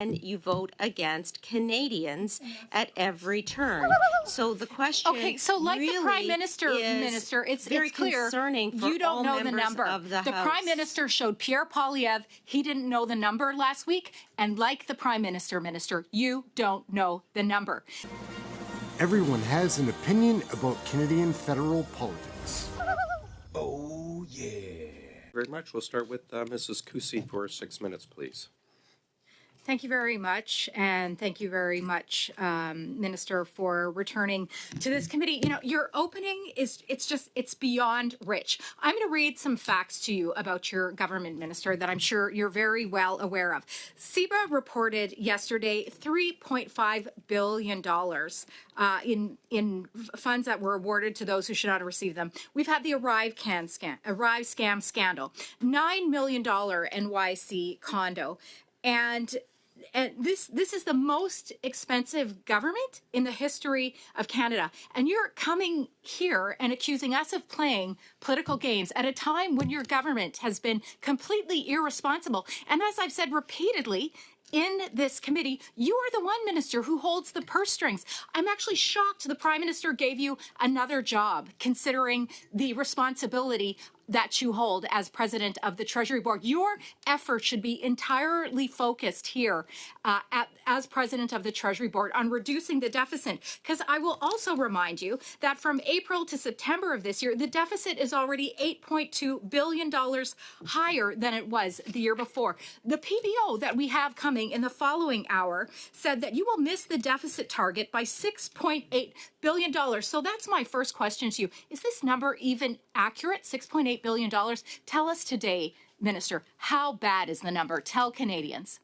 and you vote against Canadians at every turn. So the question so like really the Prime Minister, it's very clear concerning for you don't all know the members number. of the The House. Prime Minister showed Pierre Poilievre he didn't know the number last week, and like the Prime Minister, you don't know the number. Everyone has an opinion about Canadian federal politics. Oh, yeah. Very much. We'll start with Mrs. KUSIE for 6 minutes, please. Thank you very much, and thank you very much, Minister, for returning to this committee. You know, your opening it's beyond rich. I'm going to read some facts to you about your government, Minister, that I'm sure you're very well aware of. CBA reported yesterday $3.5 billion in funds that were awarded to those who should not have received them. We've had the ArriveCan scam scandal, $9 million NYC condo, and this is the most expensive government in the history of Canada. And you're coming here and accusing us of playing political games at a time when your government has been completely irresponsible. And as I've said repeatedly in this committee, you are the one, Minister, who holds the purse strings. I'm actually shocked the Prime Minister gave you another job, considering the responsibility that you hold as president of the Treasury Board. Your effort should be entirely focused here as president of the Treasury Board on reducing the deficit. Because I will also remind you that from April to September of this year, the deficit is already $8.2 billion higher than it was the year before. The PBO that we have coming in the following hour said that you will miss the deficit target by $6.8 billion. So that's my first question to you. Is this number even accurate, $6.8 billion? Tell us today, Minister, how bad is the number? Tell Canadians.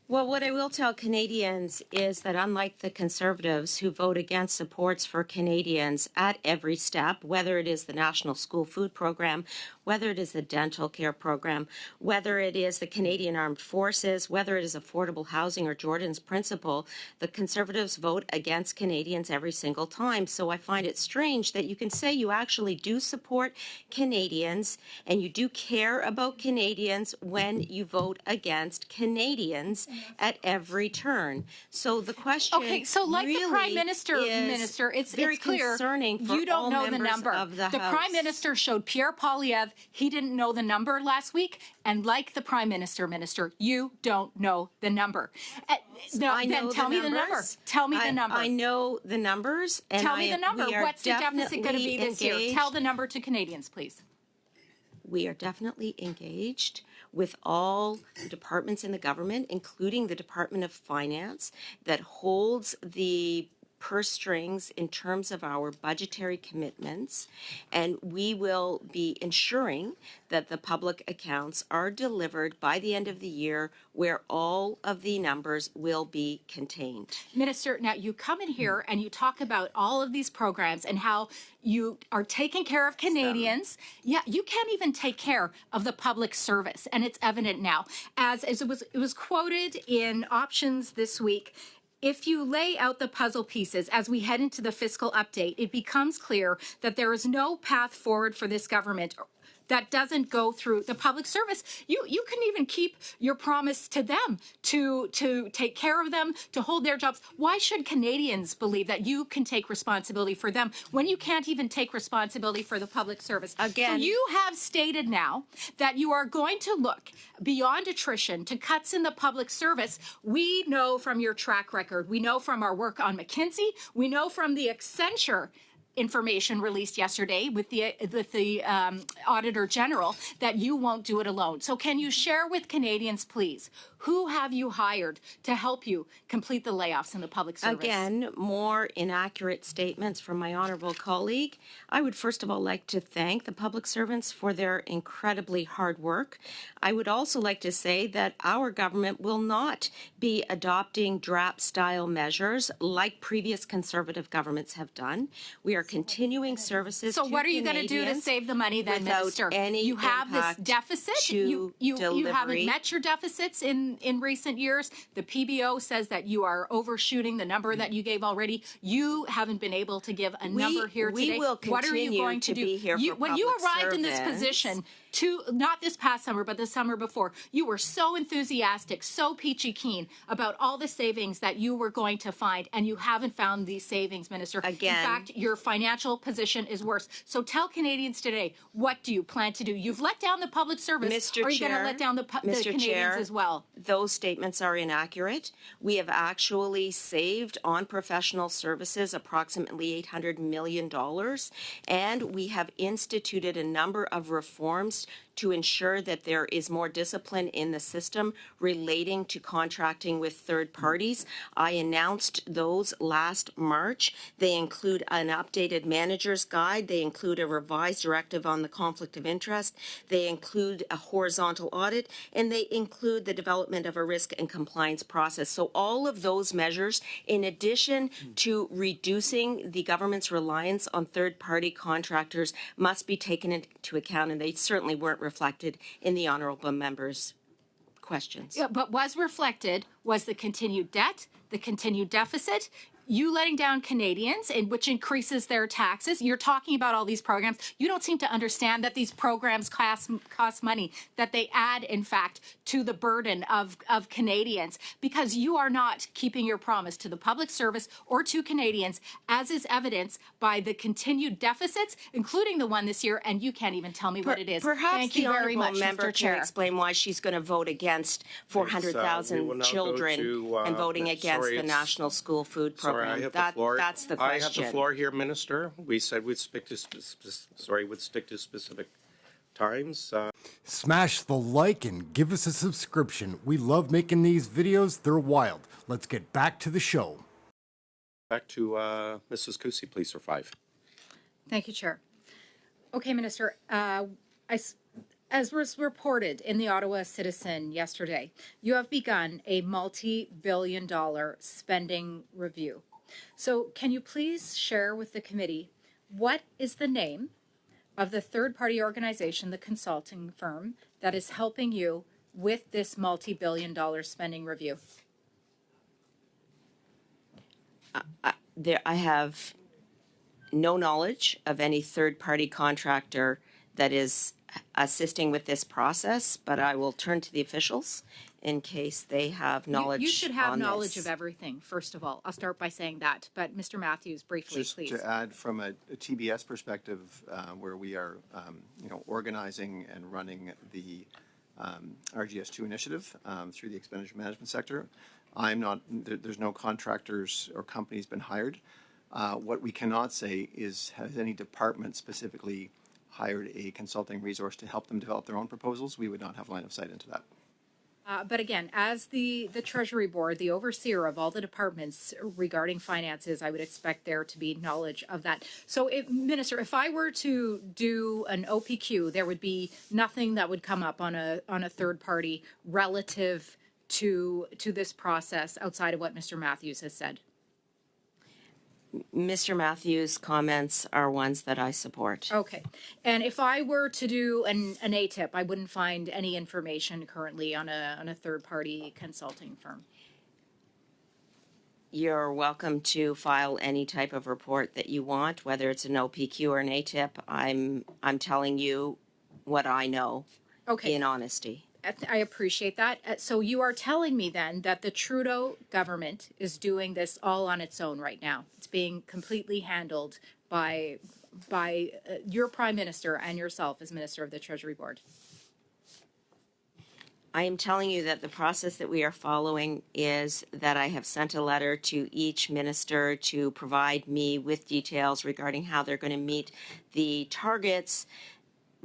Well, what I will tell Canadians is that unlike the Conservatives who vote against supports for Canadians at every step, whether it is the National School Food Program, whether it is the dental care program, whether it is the Canadian Armed Forces, whether it is affordable housing or Jordan's Principle, the Conservatives vote against Canadians every single time. So I find it strange that you can say you actually do support Canadians and you do care about Canadians when you vote against Canadians at every turn. So the question so like really the Prime Minister, it's very clear concerning for you don't all know the members number. of the The House. Prime Minister showed Pierre Poilievre he didn't know the number last week, and like the Prime Minister, you don't know the number. Then tell me the number. Tell me the number. I know the numbers. And tell me the number. What's the deficit going to be this year? Engaged. Tell the number to Canadians, please. We are definitely engaged with all departments in the government, including the Department of Finance, that holds the purse strings in terms of our budgetary commitments, and we will be ensuring that the public accounts are delivered by the end of the year where all of the numbers will be contained. Minister, now you come in here and you talk about all of these programs and how you are taking care of Canadians. Yeah, you can't even take care of the public service, and it's evident now. As it was quoted in Options this week, if you lay out the puzzle pieces as we head into the fiscal update, it becomes clear that there is no path forward for this government that doesn't go through the public service. You couldn't even keep your promise to them to take care of them, to hold their jobs. Why should Canadians believe that you can take responsibility for them when you can't even take responsibility for the public service? Again, so you have stated now that you are going to look beyond attrition to cuts in the public service. We know from your track record, we know from our work on McKinsey, we know from the Accenture information released yesterday with the Auditor General that you won't do it alone. So can you share with Canadians, please, who have you hired to help you complete the layoffs in the public service? Again, more inaccurate statements from my honourable colleague. I would first of all like to thank the public servants for their incredibly hard work. I would also like to say that our government will not be adopting DRAP-style measures like previous Conservative governments have done. We are continuing services So what are you going to do to save the money then, Minister? You have this deficit. You haven't met your deficits in recent years. The PBO says that you are overshooting the number that you gave already. You haven't been able to give a number here today. We will what are you continue going to do? be here for when you public arrived in this service position not this past summer, but the summer before, you were so enthusiastic, so peachy keen about all the savings that you were going to find, and you haven't found these savings, Minister. Again. In fact, your financial position is worse. So tell Canadians today, what do you plan to do? You've let down the public service. Mr. Are you going to Chair, let down the Mr. Canadians Chair, as well? Those statements are inaccurate. We have actually saved on professional services approximately $800 million, and we have instituted a number of reforms to ensure that there is more discipline in the system relating to contracting with third parties. I announced those last March. They include an updated manager's guide. They include a revised directive on the conflict of interest. They include a horizontal audit, and they include the development of a risk and compliance process. So all of those measures, in addition to reducing the government's reliance on third-party contractors, must be taken into account, and they certainly weren't reflected in the honourable members' questions. Yeah, but was reflected was the continued debt, the continued deficit, you letting down Canadians, which increases their taxes. You're talking about all these programs. You don't seem to understand that these programs cost money, that they add, in fact, to the burden of Canadians, because you are not keeping your promise to the public service or to Canadians, as is evidenced by the continued deficits, including the one this year, and you can't even tell me what it is. Perhaps Thank the you very honourable much, member Mr. can Chair. explain why she's going to vote against we will 400,000 now children go to, and voting against sorry, the it's- National School Food Program. Sorry, I have the floor. That's the I question. have the floor here, Minister. We said we'd stick to specific times. Smash the like and give us a subscription. We love making these videos. They're wild. Let's get back to the show. Back to Mrs. KUSIE, please, for 5. Thank you, Chair. Okay, Minister, as was reported in the Ottawa Citizen yesterday, you have begun a multi-billion-dollar spending review. So can you please share with the committee what is the name of the third-party organization, the consulting firm, that is helping you with this multi-billion-dollar spending review? I have no knowledge of any third-party contractor that is assisting with this process, but I will turn to the officials in case they have knowledge. You should have on knowledge this. of everything, first of all. I'll start by saying that. But Mr. Matthews, briefly, Just please. to add from a TBS perspective, where we are, organizing and running the RGS2 initiative through the expenditure management sector. There's no contractors or companies been hired. What we cannot say is, has any department specifically hired a consulting resource to help them develop their own proposals? We would not have line of sight into that. But again, as the Treasury Board, the overseer of all the departments regarding finances, I would expect there to be knowledge of that. So, Minister, if I were to do an OPQ, there would be nothing that would come up on a third party relative to this process outside of what Mr. Matthews has said. Mr. Matthews' comments are ones that I support. Okay. And if I were to do an ATIP, I wouldn't find any information currently on a third-party consulting firm. You're welcome to file any type of report that you want, whether it's an OPQ or an ATIP. I'm telling you what I know, Okay. in honesty. I appreciate that. So you are telling me then that the Trudeau government is doing this all on its own right now. It's being completely handled by your Prime Minister and yourself as Minister of the Treasury Board. I am telling you that the process that we are following is that I have sent a letter to each minister to provide me with details regarding how they're going to meet the targets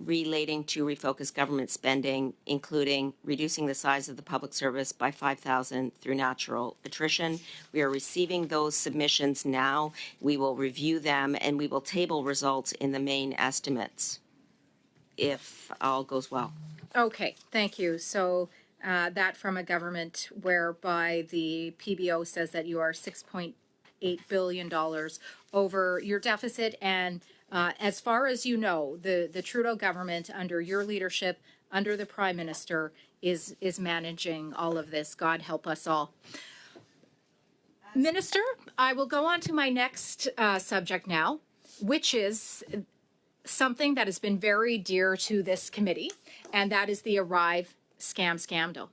relating to refocused government spending, including reducing the size of the public service by 5,000 through natural attrition. We are receiving those submissions now. We will review them and we will table results in the main estimates if all goes well. Okay, thank you. So that from a government whereby the PBO says that you are $6.8 billion over your deficit, and as far as you know, the Trudeau government under your leadership, under the Prime Minister, is managing all of this. God help us all. Minister, I will go on to my next subject now, which is something that has been very dear to this committee, and that is the Arrive scandal.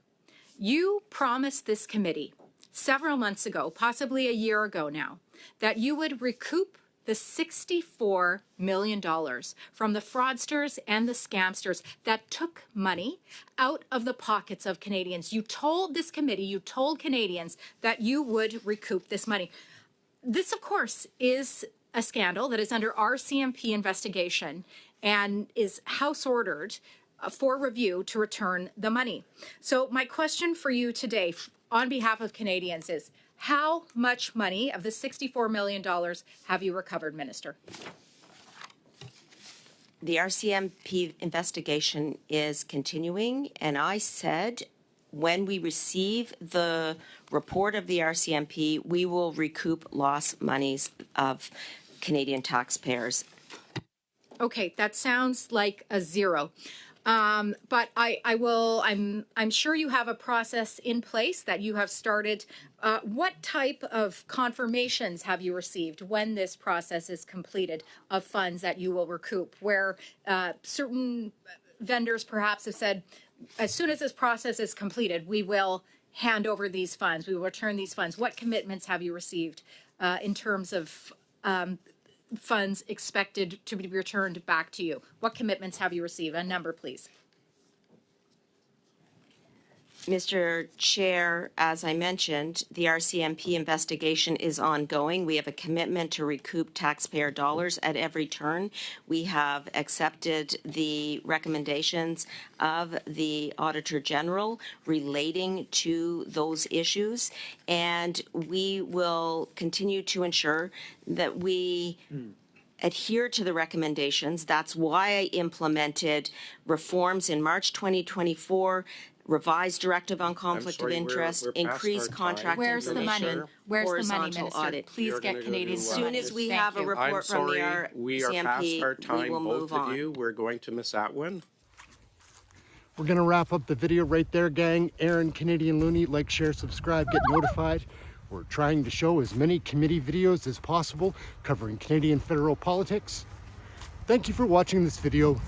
You promised this committee several months ago, possibly a year ago now, that you would recoup the $64 million from the fraudsters and the scamsters that took money out of the pockets of Canadians. You told this committee, you told Canadians that you would recoup this money. This, of course, is a scandal that is under RCMP investigation and is house ordered for review to return the money. So my question for you today on behalf of Canadians is, how much money of the $64 million have you recovered, Minister? The RCMP investigation is continuing, and I said when we receive the report of the RCMP, we will recoup lost monies of Canadian taxpayers. Okay, that sounds like a zero. But I'm sure you have a process in place that you have started. What type of confirmations have you received when this process is completed of funds that you will recoup, where certain vendors perhaps have said, as soon as this process is completed, we will hand over these funds, we will return these funds? What commitments have you received in terms of funds expected to be returned back to you? What commitments have you received? A number, please. Mr. Chair, as I mentioned, the RCMP investigation is ongoing. We have a commitment to recoup taxpayer dollars at every turn. We have accepted the recommendations of the Auditor General relating to those issues, and we will continue to ensure that we adhere to the recommendations. That's why I implemented reforms in March 2024, revised directive on conflict of interest, we're past increased our time. contract Where's the money? information, Where's the money, horizontal Minister? audit. Please You're get gonna go Canadians to, the As soon money. as we Thank have a you. report I'm from the sorry, we are past our RCMP, time, we will both move of on. you. We're going to Miss Atwin. We're going to wrap up the video right there, gang. Aaron, Canadian Looney, like, share, subscribe, get notified. We're trying to show as many committee videos as possible covering Canadian federal politics. Thank you for watching this video.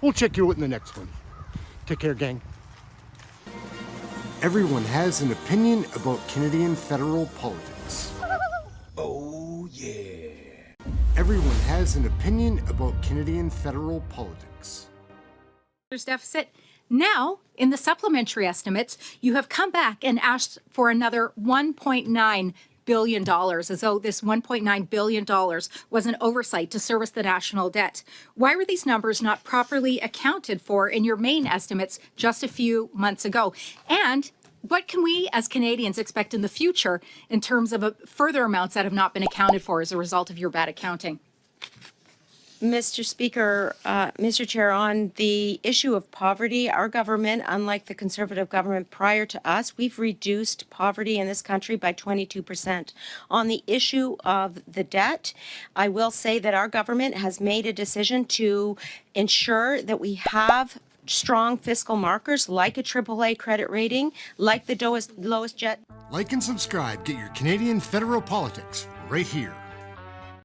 We'll check you out in the next one. Take care, gang. Everyone has an opinion about Canadian federal politics. Oh yeah. Everyone has an opinion about Canadian federal politics. Deficit. Now, in the supplementary estimates, you have come back and asked for another $1.9 billion, as though this $1.9 billion was an oversight to service the national debt. Why were these numbers not properly accounted for in your main estimates just a few months ago? And what can we as Canadians expect in the future in terms of further amounts that have not been accounted for as a result of your bad accounting? Mr. Speaker, Mr. Chair, on the issue of poverty, our government, unlike the Conservative government prior to us, we've reduced poverty in this country by 22%. On the issue of the debt, I will say that our government has made a decision to ensure that we have strong fiscal markers like a AAA credit rating, like the lowest jet. Like and subscribe. Get your Canadian federal politics right here.